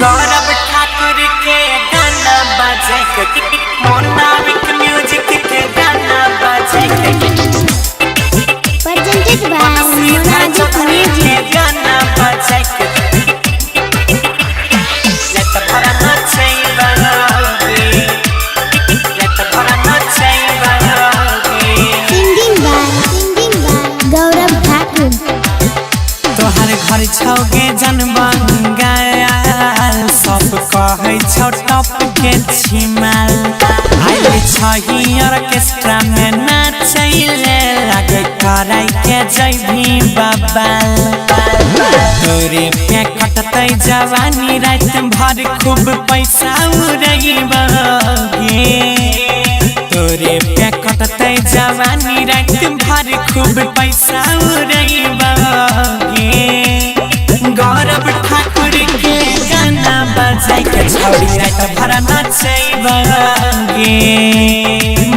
गौरव ठाकुर के गाना बजे मोनाविक म्यूजिक के गाना बजे presented by Monavic Music गाना बजे let भरा नाचे बरोगे let भरा नाचे बरोगे singing by Gaurav Thakur तोहर घर छौगे जनबंगाल सब कहै छौ टॉप के छिमाल आइले छही ऑर्केस्ट्रा में नाचैले लागे कराई के जइभी बबाल तोरे पे कटतै जवानी रात भर खूब पैसा उड़ैबगे तोरे पे कटतै जवानी रात भर खूब पैसा उड़ैबगे गौरव ठाकुर के गाना बजाई के छौड़ी रात भर नाचैबगे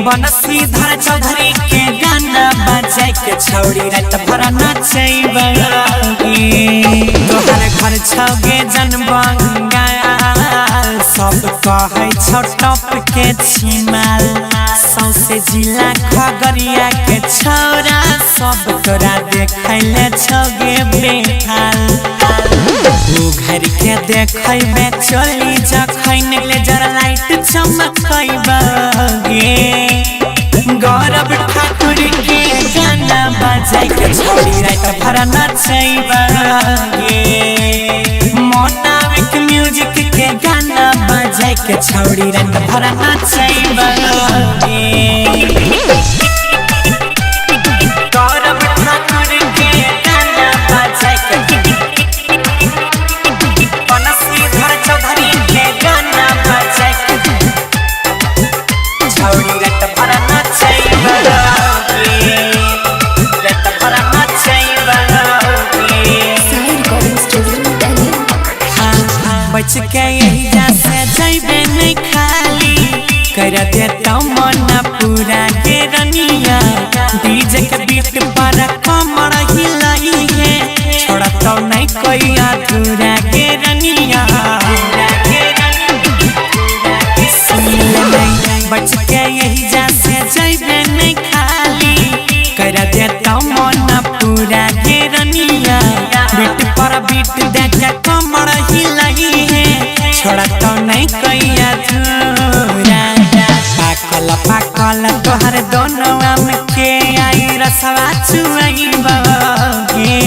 बनसीधर चौधरी के गाना बजाई के छौड़ी रात भर नाचैबगे तोहर घर छौगे जनबंगाल सब कहै छौ टॉप के छिमाल सौसे जिला खगड़िया के छौरा सब तोरा देखैले छौगे बेहाल तू घर के देखै में चली जखन लेजर लाइट चमकैबगे गौरव ठाकुर के गाना बजाई के छौड़ी रात भर नाचैबगे मोनाविक म्यूजिक के गाना बजाई के छौड़ी रात भर नाचैबगे गौरव ठाकुर के गाना बजाई के बनसीधर चौधरी के गाना बजाई के छौड़ी रात भर नाचैबगे रात भर नाचैबगे बच के यही जैसे जैबे नहीं खाली कर देता मन पूरा के रनिया डीजे के बीट पर कमर हिलाई है छोड़ता नहीं कोई अधूरा के रनिया बच के यही जैसे जैबे नहीं खाली कर देता मन पूरा के रनिया बीट पर बीट देख कमर हिलाई है छोड़ता नहीं कोई अधूरा पाकल पाकल तोहर दोनों आम के आई रसवा चुआइबगे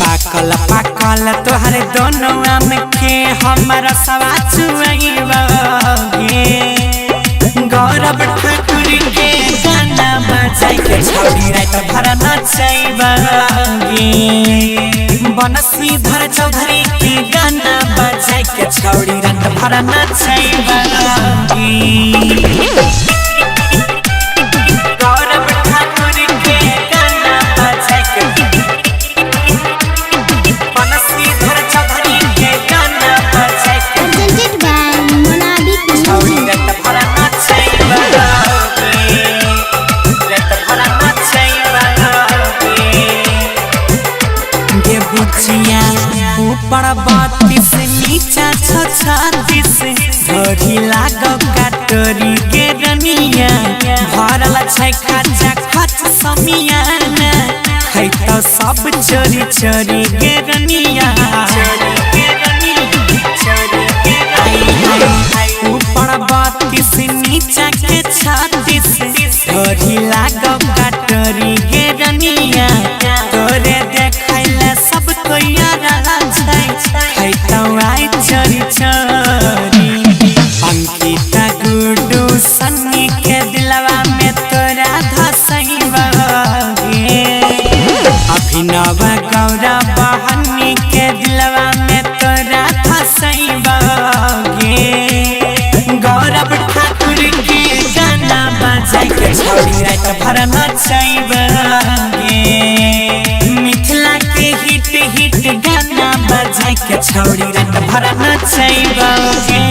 पाकल पाकल तोहर दोनों आम के हम रसवा चुआइबगे गौरव ठाकुर के गाना बजाई के छौड़ी रात भर नाचैबगे बनसीधर चौधरी के गाना बजाई के छौड़ी रात भर नाचैबगे गौरव ठाकुर के गाना बजाई के बनसीधर चौधरी के गाना बजाई के presented by Monavic छौड़ी Music रात भर नाचैबगे रात भर नाचैबगे गे बुचिया ऊपर 32 नीचा 36 धरी लागो काटरी के रनिया भरल छै खचा खच समियाना है तो सब चोरी चोरी के रनिया ऊपर 32 नीचा के 36 धरी लागो काटरी के रनिया तोरे देखैले सब कोई आरा छै तो आई चोरी चोरी अंकिता गुड्डू सन्नी के दिलवा में तोरा धसैबगे अभिनव गौरव बहनी के दिलवा में तोरा धसैबगे गौरव ठाकुर के गाना बजाई के छौड़ी रात भर नाचैबगे मिथिला के हिट गाना बजाई के छौड़ी रात भर नाचैबगे।